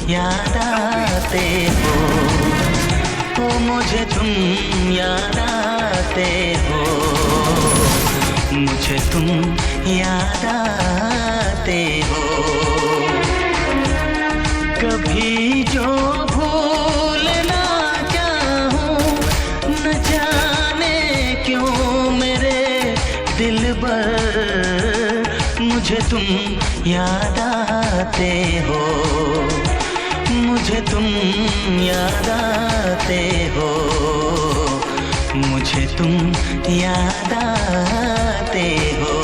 याद आते हो। ओ मुझे तुम याद आते हो, मुझे तुम याद आते हो। कभी जो भूल ना चाहूं, न जाने क्यों मेरे दिलबर, मुझे तुम याद आते हो, मुझे तुम याद आते हो, मुझे तुम याद आते हो।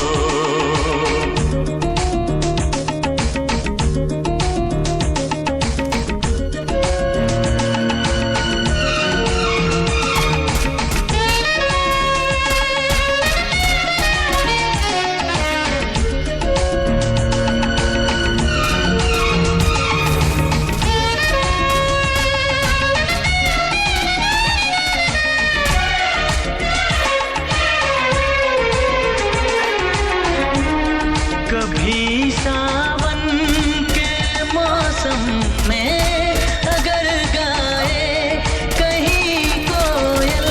कभी सावन के मौसम में अगर गाए कहीं कोयल,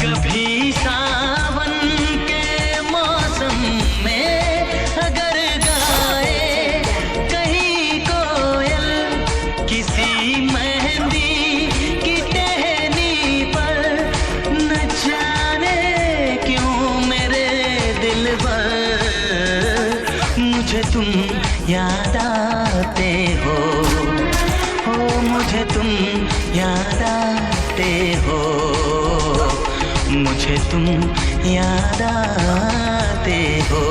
कभी सावन के मौसम में अगर गाए कहीं कोयल, किसी मेहंदी की टहनी पर, न जाने क्यों मेरे दिलबर, मुझे तुम याद आते हो, ओ मुझे तुम याद आते हो, मुझे तुम याद आते हो।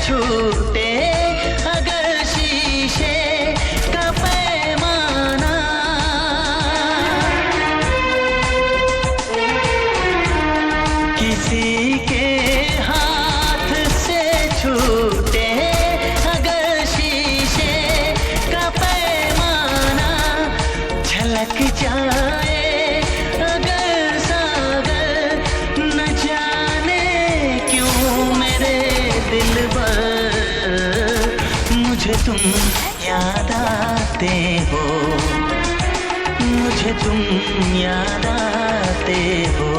छूटे अगर शीशे का पैमाना, किसी के हाथ से छूटे अगर शीशे का पैमाना, झलक जाए अगर सागर, न जाने क्यों मेरे दिलबर, मुझे तुम याद आते हो, मुझे तुम याद आते हो,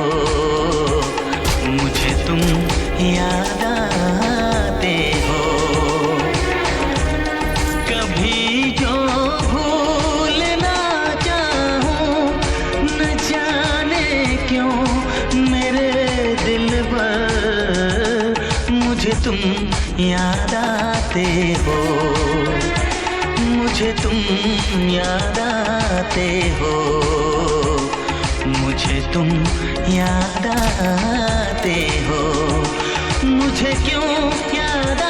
मुझे तुम याद आते हो। कभी जो भूल ना चाहूं, न जाने क्यों मेरे दिलबर, मुझे तुम याद आते हो, मुझे तुम याद आते हो, मुझे तुम याद आते हो, मुझे क्यों याद